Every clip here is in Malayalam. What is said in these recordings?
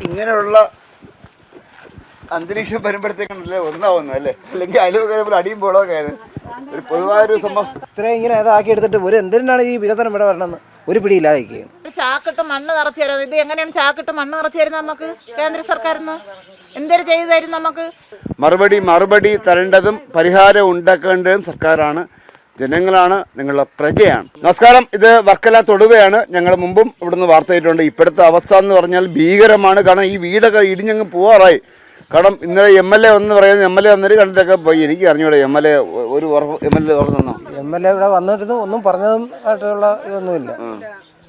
ഇങ്ങനെയുള്ള അന്തരീക്ഷം വരുമ്പോഴത്തേക്കല്ലേ ഒന്നാവുന്നു അല്ലേ, അല്ലെങ്കിൽ അയൽവക്കപ്പോൾ അടിയും പോളൊക്കെ ആയിരുന്നു ഒരു പൊതുവായൊരു സംഭവം. ഇത്രയും ഇങ്ങനെ ഇതാക്കി എടുത്തിട്ട് ഒരു എന്തിനാണ് ഈ വികസനം ഇവിടെ വരണമെന്ന് ഒരു പിടിയില്ലാതിരിക്കുകയാണ്. ചാക്കിട്ട് മണ്ണ് നിറച്ചു തരുന്നത് ഇത് എങ്ങനെയാണ്? ചാക്കിട്ട് മണ്ണ് നിറച്ചു തരുന്നത് നമുക്ക് കേന്ദ്ര സർക്കാരിൽ നിന്ന് എന്തൊരു ചെയ്തു തരും നമുക്ക്? മറുപടി തരേണ്ടതും പരിഹാരം ഉണ്ടാക്കേണ്ടതും സർക്കാരാണ്, ജനങ്ങളാണ്, നിങ്ങളുടെ പ്രജയാണ്. നമസ്കാരം, ഇത് വർക്കല തൊടുവയാണ്. ഞങ്ങൾ മുമ്പും ഇവിടുന്ന് വാർത്ത ചെയ്തിട്ടുണ്ട്. ഇപ്പോഴത്തെ അവസ്ഥ എന്ന് പറഞ്ഞാൽ ഭീകരമാണ്. കാരണം ഈ വീടൊക്കെ ഇടിഞ്ഞങ്ങ് പോവാറായി. കാരണം ഇന്നലെ MLA എന്ന് പറയുന്നത് MLA വന്നിട്ട് കണ്ടിട്ടൊക്കെ പോയി. എനിക്ക് അറിഞ്ഞൂടെ MLA ഒരു MLA ഓർമ്മ MLA ഇവിടെ വന്നിട്ട് ഒന്നും പറഞ്ഞതും ആയിട്ടുള്ള ഇതൊന്നുമില്ല,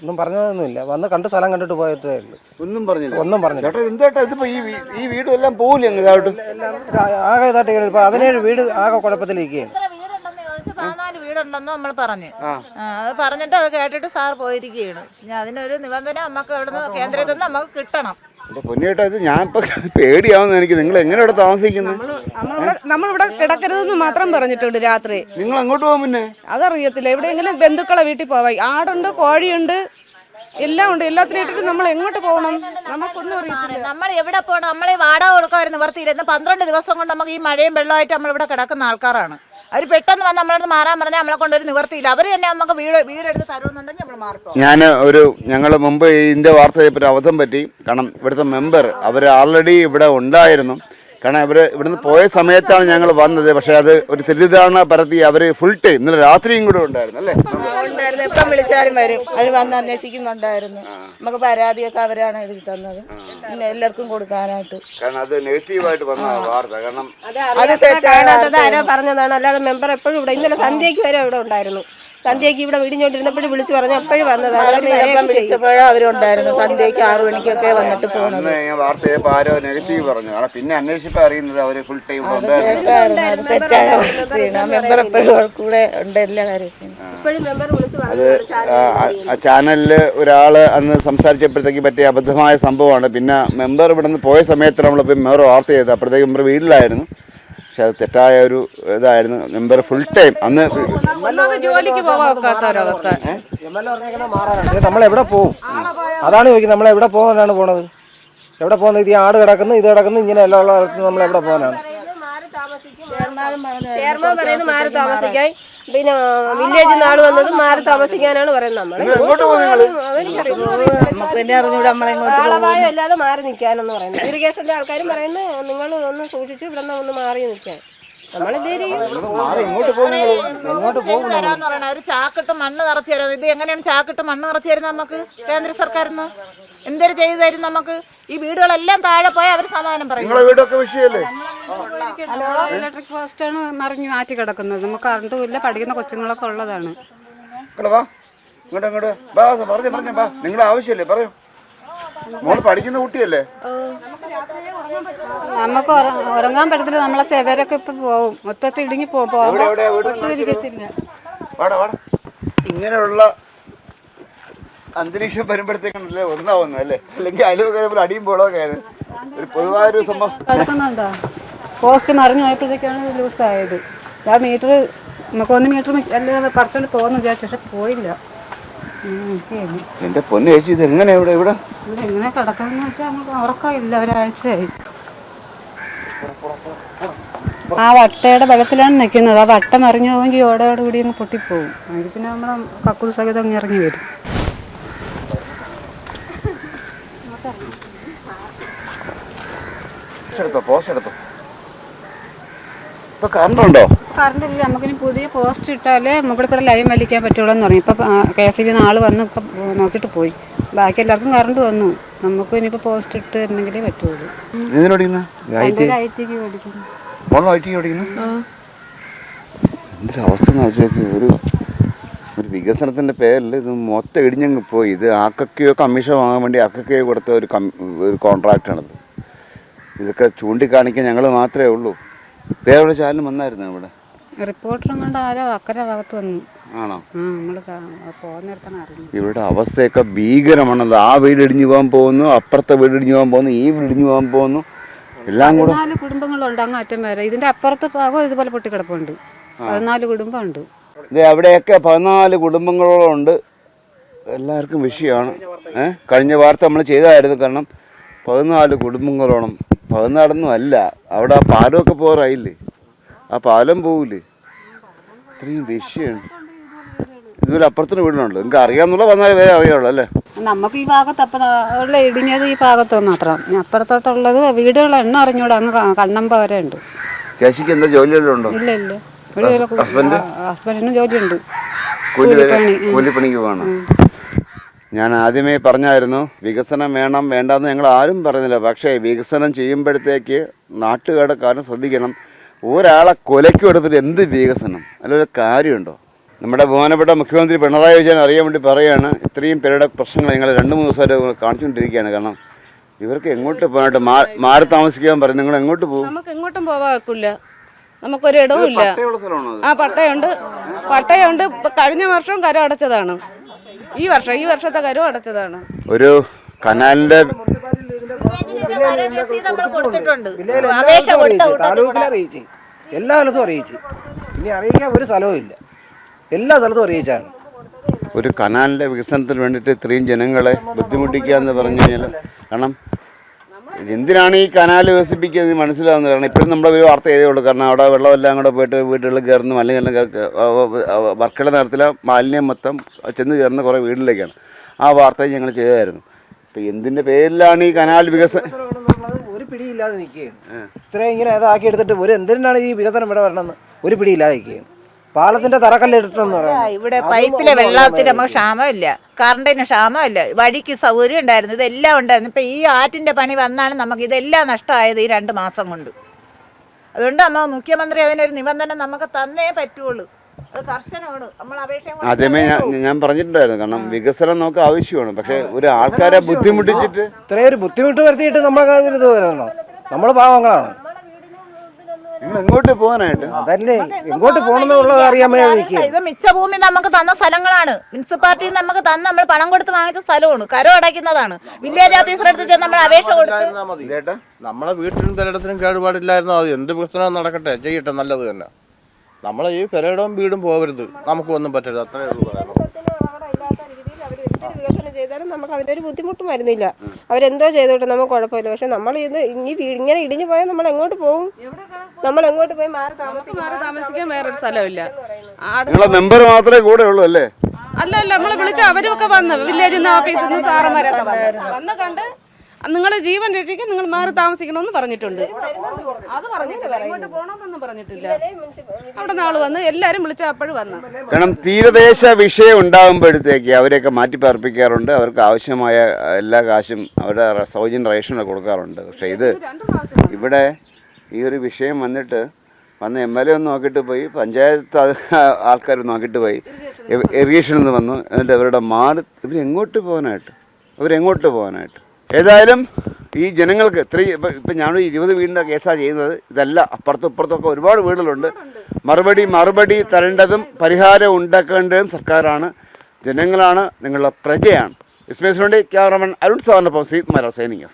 ഒന്നും പറഞ്ഞതൊന്നുമില്ല. വന്ന് കണ്ട് സ്ഥലം കണ്ടിട്ട് പോയിട്ടേ ഉള്ളൂ. ഒന്നും പറഞ്ഞില്ല. ചേട്ടാ എന്താ ഇതിപ്പോ ഈ വീടും എല്ലാം പോകില്ല ഇതായിട്ട് ആകെ ഇതായിട്ട് ഇപ്പൊ 17 വീട് ആകെ കുഴപ്പത്തിലിരിക്കുകയാണ്. 14 വീടുണ്ടെന്ന് നമ്മൾ പറഞ്ഞു. അത് പറഞ്ഞിട്ട് അത് കേട്ടിട്ട് സാർ പോയിരിക്കുകയാണ്. അതിനൊരു നിബന്ധന നമുക്ക് ഇവിടുന്ന് കേന്ദ്രത്തിൽ നിന്ന് നമുക്ക് കിട്ടണം. പൊന്നിയേട്ടാ, ഇത് ഞാൻ ഇപ്പൊ പേടിയാവുന്ന എനിക്ക്. നിങ്ങൾ എങ്ങനെ ഇവിടെ താമസിക്കുന്നത്? നമ്മളിവിടെ കിടക്കരുതെന്ന് മാത്രം പറഞ്ഞിട്ടുണ്ട് രാത്രി. നിങ്ങൾ അങ്ങോട്ട് പോകും പിന്നെ? അതറിയത്തില്ല. എവിടെയെങ്കിലും ബന്ധുക്കളെ വീട്ടിൽ പോവാ. ആടുണ്ട്, കോഴിയുണ്ട്, എല്ലാം ഉണ്ട്. എല്ലാത്തിനും ഇട്ടിട്ട് നമ്മൾ എങ്ങോട്ട് പോകണം? നമുക്കൊന്നും അറിയത്തില്ല. നമ്മൾ എവിടെ പോകണം? നമ്മളെ വാടക കൊടുക്കാൻ നിവർത്തിയില്ല. 12 ദിവസം കൊണ്ട് നമുക്ക് ഈ മഴയും വെള്ളമായിട്ട് നമ്മളിവിടെ കിടക്കുന്ന ആൾക്കാരാണ്. അവർ പെട്ടെന്ന് വന്ന് നമ്മളടുത്ത് മാറാൻ പറഞ്ഞാൽ നമ്മളെ കൊണ്ടൊരു നിവർത്തിയില്ല. അവർ തന്നെ നമുക്ക് വീടെടുത്ത് തരുമെന്നുണ്ടെങ്കിൽ നമ്മൾ മാറിപ്പോ. ഞങ്ങൾ മുമ്പ് ഇതിന്റെ വാർത്ത ചെയ്യപ്പെട്ട അബദ്ധം പറ്റി. കാരണം ഇവിടുത്തെ മെമ്പർ അവർ ആൾറെഡി ഇവിടെ ഉണ്ടായിരുന്നു. കാരണം ഇവിടുന്ന് പോയ സമയത്താണ് ഞങ്ങൾ വന്നത്. പക്ഷെ അത് ഒരു തെറ്റിദ്ധാരണ പരത്തി അവർ ഫുൾ ടൈം ഇന്നലെ രാത്രിയും കൂടെ ഉണ്ടായിരുന്നു അല്ലേ? ഉണ്ടായിരുന്നു. എപ്പം വിളിച്ചാലും വരും. അവർ വന്ന് അന്വേഷിക്കുന്നുണ്ടായിരുന്നു. നമുക്ക് പരാതിയൊക്കെ അവരാണ് എഴുതി തന്നത്, പിന്നെ എല്ലാവർക്കും കൊടുക്കാനായിട്ട്. കാരണം അത് നെഗറ്റീവായിട്ട് വന്ന വാർത്ത. കാരണം അത് ആരോ പറഞ്ഞതാണ്. അല്ലാതെ മെമ്പർ എപ്പോഴും ഇവിടെ ഇന്നലെ സന്ധ്യയ്ക്ക് വരെ ഇവിടെ ഉണ്ടായിരുന്നു. സന്ധ്യയ്ക്ക് ഇവിടെ വീടിഞ്ഞോണ്ടിരുന്നപ്പോഴും വിളിച്ചു പറഞ്ഞു എപ്പോഴും വന്നതാണ്. വിളിച്ചപ്പോഴും അവരുണ്ടായിരുന്നു. സന്ധ്യയ്ക്ക് 6 മണിക്കൊക്കെ വന്നിട്ട് പോകുന്നത്. വാർത്ത ചെയ്തപ്പോൾ ആരോ നെഗറ്റീവ് പറഞ്ഞു. കാരണം പിന്നെ അന്വേഷിച്ചപ്പോൾ അറിയുന്നത് അവര് ഫുൾ ടൈം മെമ്പർ എപ്പോഴും കൂടെ ഉണ്ട് എല്ലാ കാര്യത്തിനും. അത് ആ ചാനലില് ഒരാള് അന്ന് സംസാരിച്ചപ്പോഴത്തേക്ക് പറ്റിയ അബദ്ധമായ സംഭവമാണ്. പിന്നെ മെമ്പർ ഇവിടെ നിന്ന് പോയ സമയത്ത് നമ്മളിപ്പോൾ മെമ്പർ വാർത്ത ചെയ്തത്. അപ്പോഴത്തേക്ക് മെമ്പർ വീട്ടിലായിരുന്നു. പക്ഷെ അത് തെറ്റായ ഒരു ഇതായിരുന്നു. മെമ്പർ ഫുൾ ടൈം അന്ന് ജോലിക്ക് പോകാത്ത നമ്മളെവിടെ പോകും? അതാണ് ചോദിക്കുന്നത്. നമ്മളെവിടെ പോകാനാണ് പോണത്? എവിടെ പോകുന്നത്? ഇത് ആട് കിടക്കുന്നു, ഇത് കിടക്കുന്നു, ഇങ്ങനെ എല്ലാം ഉള്ള നമ്മൾ എവിടെ പോകാനാണ്? ചെയർമാൻ പറയുന്നത് മാറി താമസിക്കാൻ. പിന്നെ വില്ലേജിൽ നിന്ന് ആള് വന്നതും മാറി താമസിക്കാനാണ് പറയുന്നത്. ആളവായോ അല്ലാതെ മാറി നിൽക്കാനെന്ന് പറയുന്നത്. ഇറിഗേഷന്റെ ആൾക്കാരും പറയുന്നത് നിങ്ങൾ ഒന്ന് സൂക്ഷിച്ച് ഇവിടെ ഒന്ന് മാറി നിൽക്കാൻ. ഒരു ചാക്കിട്ട് മണ്ണ് നിറച്ചു തരുന്നത് ഇത് എങ്ങനെയാണ്? ചാക്കിട്ട് മണ്ണ് നിറച്ചു തരുന്നത് നമുക്ക് കേന്ദ്ര സർക്കാരിൽ നിന്ന് എന്തൊരു ചെയ്തു തരും നമുക്ക്? ഈ വീടുകളെല്ലാം താഴെ പോയാൽ അവർ സമാധാനം പറയും. ഇലക്ട്രിക് പോസ്റ്റാണ് മറിഞ്ഞു മാറ്റി കിടക്കുന്നത്. നമുക്ക് കറണ്ടും ഇല്ല. പഠിക്കുന്ന കൊച്ചുങ്ങളൊക്കെ ഉള്ളതാണ്. നിങ്ങളുടെ ആവശ്യമല്ലേ? പറയൂ. മോള് പഠിക്കുന്ന കുട്ടിയല്ലേ? നമുക്ക് ഉറങ്ങാൻ പറ്റത്തില്ല. നമ്മളെ ചെവരൊക്കെ ഇപ്പൊ പോവും. മൊത്തത്തിൽ ഇടുങ്ങി പോകത്തില്ല. ഇങ്ങനെയുള്ള അന്തരീക്ഷം വരുമ്പോഴത്തേക്കല്ലേ ഒന്നാവുന്നു അല്ലേ, അല്ലെങ്കിൽ അയൽവക്കപ്പോൾ അടിയും പോളൊക്കെ ആയിരുന്നു ഒരു പൊതുവായൊരു സംഭവം. കിടക്കുന്നുണ്ടോ? പോസ്റ്റ് മറിഞ്ഞു പോയപ്പോഴത്തേക്കാണ് ലൂസ് ആയത്. ആ മീറ്റർ നമുക്ക് 1 മീറ്റർ അല്ലെ കുറച്ചുകൊണ്ട് പോകുന്നു വിചാരിച്ചു. പക്ഷെ പോയില്ല. എന്റെ പൊന്നു ചേച്ചി, ഇത് എങ്ങനെ ഇവിടെ എങ്ങനെ കിടക്കാന്ന് വെച്ചാൽ നമുക്ക് ഉറക്കമില്ല. ഒരാഴ്ചയായി. ആ വട്ടയുടെ ബലത്തിലാണ് നിൽക്കുന്നത്. ആ വട്ട മറിഞ്ഞു പോകെങ്കിൽ ഓടോട് കൂടി അങ്ങ് പൊട്ടിപ്പോവും. അതിൽ പിന്നെ നമ്മൾ കക്കൂസ് സഹിതം അങ്ങ് ഇറങ്ങി വരും. കറണ്ടുണ്ടോ? കറണ്ടില്ല. നമുക്കിനി പുതിയ പോസ്റ്റ് ഇട്ടാലേ നമുക്കിവിടെ ലൈൻ വലിക്കാൻ പറ്റുള്ളൂ എന്ന് പറഞ്ഞു. ഇപ്പൊ KSB ആള് വന്ന് നോക്കിട്ട് പോയി. ബാക്കി എല്ലാവർക്കും കറണ്ട് വന്നു. നമുക്ക് ഇനിയിപ്പോ പോസ്റ്റ് ഇട്ട് എന്തെങ്കിലേ പറ്റുള്ളൂ. എന്തൊരു അവസ്ഥ ഒരു വികസനത്തിന്റെ പേരിൽ ഇത് മൊത്തം ഇടിഞ്ഞങ്ങ് പോയി. ഇത് ആക്കയ്ക്കോ കമ്മീഷൻ വാങ്ങാൻ വേണ്ടി ആക്കയ്ക്കോ കൊടുത്ത ഒരു കോൺട്രാക്റ്റാണിത്. ഇതൊക്കെ ചൂണ്ടിക്കാണിക്കാൻ ഞങ്ങൾ മാത്രമേ ഉള്ളൂ. വേറെ ചാനലും വന്നായിരുന്നു ഇവിടെ. റിപ്പോർട്ടറും കൊണ്ട് ആരോ അക്കരെ ഭാഗത്ത് വന്നു. ആണോ? നമ്മള് പോകുന്നിടത്താണ് അറിയുന്നത്. ഇവിടെ അവസ്ഥയൊക്കെ ഭീകരമാണത്. ആ വീട് ഇടിഞ്ഞു പോകാൻ പോകുന്നു, അപ്പുറത്തെ വീട് ഇടിഞ്ഞു പോകാൻ പോകുന്നു, ഈ വീട് ഇടിഞ്ഞു പോകാൻ പോകുന്നു. എല്ലാം കൂടെ 14 കുടുംബങ്ങളുണ്ട് അങ്ങ് അറ്റം വരെ. ഇതിന്റെ അപ്പുറത്ത് ഭാഗം ഇതുപോലെ പൊട്ടിക്കിടപ്പുണ്ട്. 14 കുടുംബമുണ്ട്. അവിടെയൊക്കെ 14 കുടുംബങ്ങളുണ്ട്. എല്ലാവർക്കും വിഷയമാണ്. കഴിഞ്ഞ വാർത്ത നമ്മൾ ചെയ്തായിരുന്നു. കാരണം 14 കുടുംബങ്ങളോളം. 14 അല്ല, അവിടെ ആ പാലമൊക്കെ പോറായില്ലേ, ആ പാലം പോവില്ലേ, ഇത്രയും വിഷയമാണ്. ഇതുവരെ അപ്പുറത്തിന് വീടുണ്ട്, നിങ്ങൾക്ക് അറിയാമെന്നുള്ള വന്നാൽ വേറെ അറിയാവുള്ളൂ അല്ലേ? നമുക്ക് ഈ ഭാഗത്ത് അപ്പം ഉള്ള ഇടിഞ്ഞത് ഈ ഭാഗത്ത് മാത്രം. ഇനി അപ്പുറത്തോട്ടുള്ളത് വീടുകൾ എണ്ണ അറിഞ്ഞൂടെ അങ്ങ് കണ്ണമ്പ വരെ ഉണ്ട്. ചേച്ചിക്ക് എന്താ ജോലിയുണ്ടോ? ഇല്ല ഇല്ല, ഹസ്ബൻഡിനും ജോലിയുണ്ട്, കൂലിപ്പണിക്ക് പോകണം. ഞാൻ ആദ്യമേ പറഞ്ഞായിരുന്നു വികസനം വേണം വേണ്ടെന്ന് ഞങ്ങൾ ആരും പറയുന്നില്ല. പക്ഷേ വികസനം ചെയ്യുമ്പോഴത്തേക്ക് നാട്ടുകാരുടെ കാര്യം ശ്രദ്ധിക്കണം. ഒരാളെ കൊലയ്ക്ക് എടുത്തിട്ട് എന്ത് വികസനം, അല്ലൊരു കാര്യമുണ്ടോ? നമ്മുടെ ബഹുമാനപ്പെട്ട മുഖ്യമന്ത്രി പിണറായി വിജയൻ അറിയാൻ വേണ്ടി പറയുകയാണ്, ഇത്രയും പേരുടെ പ്രശ്നങ്ങൾ ഞങ്ങൾ 2-3 ദിവസമായിട്ട് കാണിച്ചുകൊണ്ടിരിക്കുകയാണ്. കാരണം ഇവർക്ക് എങ്ങോട്ട് പോകാനായിട്ട് മാറി താമസിക്കാൻ പറയും. നിങ്ങൾ എങ്ങോട്ട് പോകും? നമുക്ക് എങ്ങോട്ടും പോവാക്കില്ല, നമുക്കൊരു ഇടവും ഇല്ല. ആ പട്ടയുണ്ട്. കഴിഞ്ഞ വർഷവും കരം അടച്ചതാണ്, ഈ വർഷത്തെ കരം അടച്ചതാണ്. ഒരു കനാലിന്റെ താലൂക്കിൽ അറിയിച്ച്, എല്ലാ സ്ഥലത്തും അറിയിച്ച്, ഇനി അറിയിക്കാൻ ഒരു സ്ഥലവും ഇല്ല, എല്ലാ സ്ഥലത്തും അറിയിച്ചാണ്. ഒരു കനാലിന്റെ വികസനത്തിന് വേണ്ടിയിട്ട് ഇത്രയും ജനങ്ങളെ ബുദ്ധിമുട്ടിക്കുക എന്ന് പറഞ്ഞു കഴിഞ്ഞാൽ, കാരണം എന്തിനാണ് ഈ കനാൽ വികസിപ്പിക്കുന്നത് മനസ്സിലാവുന്നത്. കാരണം ഇപ്പോഴും നമ്മുടെ ഒരു വാർത്ത ചെയ്തേ ഉള്ളൂ. കാരണം അവിടെ വെള്ളമെല്ലാം കൂടെ പോയിട്ട് വീടുകളിൽ കയറുന്നു, അല്ലെങ്കിൽ വർക്കല നഗരത്തിലെ മാലിന്യം മൊത്തം ചെന്ന് കയറുന്ന കുറേ വീട്ടിലേക്കാണ്. ആ വാർത്ത ഞങ്ങൾ ചെയ്തായിരുന്നു. ഇപ്പം എന്തിൻ്റെ പേരിലാണ് ഈ കനാൽ വികസനം? ഒരു പിടിയില്ലാതെ നിൽക്കുകയാണ്. ഇത്രയും ഇങ്ങനെ ഇതാക്കി എടുത്തിട്ട് എന്തിനാണ് ഈ വികസനം ഇവിടെ വരണമെന്ന് ഒരു പിടിയില്ലാതെ നിൽക്കുകയാണ്. പാലത്തിന്റെ തറക്കല്ലിട്ടെന്ന് പറയാം. ഇവിടെ പൈപ്പിലെ വെള്ളത്തിന് നമുക്ക് ക്ഷാമമില്ല, കറണ്ടിന് ക്ഷാമമില്ല, വഴിക്ക് സൗകര്യം ഉണ്ടായിരുന്നു, ഇതെല്ലാം ഉണ്ടായിരുന്നു. ഇപ്പം ഈ ആറ്റിന്റെ പണി വന്നാണ് നമുക്ക് ഇതെല്ലാം നഷ്ടമായത് ഈ 2 മാസം കൊണ്ട്. അതുകൊണ്ട് മുഖ്യമന്ത്രി അതിനൊരു നിബന്ധന നമുക്ക് തന്നേ പറ്റുള്ളൂ, അത് കർശനമാണ്. നമ്മൾ അപേക്ഷ ആദ്യമേ ഞാൻ പറഞ്ഞിട്ടുണ്ടായിരുന്നു. കാരണം വികസനം നമുക്ക് ആവശ്യമാണ്, പക്ഷെ ഒരു ആൾക്കാരെ ബുദ്ധിമുട്ടിച്ചിട്ട് ഇത്രയും ഒരു ബുദ്ധിമുട്ട് വരുത്തിയിട്ട് ഇത് വരുന്നോ? നമ്മൾ പാവങ്ങളാണ്. നിങ്ങൾ എങ്ങോട്ട് പോകാനായിട്ട്? അതല്ലേ എങ്ങോട്ട് പോകണമെന്നുള്ളത് അറിയാൻ വേണ്ടി. ഇത് മിച്ചഭൂമി നമുക്ക് തന്ന സ്ഥലങ്ങളാണ്, മുനിസിപ്പാലിറ്റിയിൽ നമുക്ക് തന്ന നമ്മൾ പണം കൊടുത്ത് വാങ്ങിച്ച സ്ഥലമാണ്, കരം അടയ്ക്കുന്നതാണ്. വില്ലേജ് ഓഫീസറെ അടുത്ത് ചെന്ന് നമ്മൾ അപേക്ഷ കൊടുത്ത് നമ്മളെ വീട്ടിലും പെരയിടത്തിനും കേടുപാടില്ലായിരുന്നു. അത് എന്ത് പ്രശ്നം നടക്കട്ടെ, ചെയ്യട്ടെ, നല്ലത് തന്നെ. നമ്മളെ ഈ പെരയിടവും വീടും പോകരുത്, നമുക്ക് ഒന്നും പറ്റരുത്, അത്രേ ഉള്ളൂ പറയാനുള്ളത്. വികസനം ചെയ്താലും നമുക്ക് അതിന്റെ ഒരു ബുദ്ധിമുട്ടും വരുന്നില്ല. അവരെന്തോ ചെയ്തോട്ടെ, നമുക്ക് കുഴപ്പമില്ല. പക്ഷെ നമ്മൾ ഇങ്ങനെ ഇടിഞ്ഞു പോയാൽ നമ്മൾ എങ്ങോട്ട് പോകും? നമ്മൾ എങ്ങോട്ട് പോയി മാറി താമസിക്കാൻ വേറൊരു സ്ഥലമില്ല. നിങ്ങളെ മെമ്പർ മാത്രമേ കൂടെ ഉള്ളൂ അല്ലേ? അല്ല നമ്മളെ വിളിച്ച അവരൊക്കെ വന്ന് വില്ലേജിൽ നിന്ന് ഓഫീസിൽ നിന്ന് സാറന്മാരൊക്കെ വന്ന് കണ്ട് നിങ്ങൾ ജീവൻ രക്ഷിക്കാൻ നിങ്ങൾ മാറി താമസിക്കണമെന്ന് പറഞ്ഞിട്ടുണ്ട്. അത് പറഞ്ഞിട്ടില്ല, എങ്ങോട്ട് പോകണമെന്നൊന്നും പറഞ്ഞിട്ടില്ല. അവിടെ നാള് വന്ന് എല്ലാരും വിളിച്ച അപ്പോഴും വന്നു. കാരണം തീരദേശ വിഷയം ഉണ്ടാകുമ്പോഴത്തേക്ക് അവരെയൊക്കെ മാറ്റി പാർപ്പിക്കാറുണ്ട്. അവർക്ക് ആവശ്യമായ എല്ലാ കാശും അവരുടെ സൗജന്യ റേഷനൊക്കെ കൊടുക്കാറുണ്ട്. പക്ഷെ ഇവിടെ ഈ ഒരു വിഷയം വന്ന് MLA ഒന്ന് നോക്കിയിട്ട് പോയി, പഞ്ചായത്ത് ആൾക്കാർ നോക്കിയിട്ട് പോയി, ഇറിഗേഷനിൽ നിന്ന് വന്നു. എന്നിട്ട് അവരുടെ ഇവരെങ്ങോട്ട് പോകാനായിട്ട് ഏതായാലും ഈ ജനങ്ങൾക്ക് ഇപ്പം ഞാനൊരു 20 വീടിൻ്റെ കേസാണ് ചെയ്യുന്നത്. ഇതല്ല, അപ്പുറത്തും ഇപ്പുറത്തൊക്കെ ഒരുപാട് വീടുകളുണ്ട്. മറുപടി തരേണ്ടതും പരിഹാരം ഉണ്ടാക്കേണ്ടതും സർക്കാരാണ്, ജനങ്ങളാണ്, നിങ്ങളുടെ പ്രജയാണ്. ഇസ്മേൽ സുണ്ടി, ക്യാമറമാൻ അരുൺ സാറിനൊപ്പം ശ്രീകുമാർ സൈനിങ്.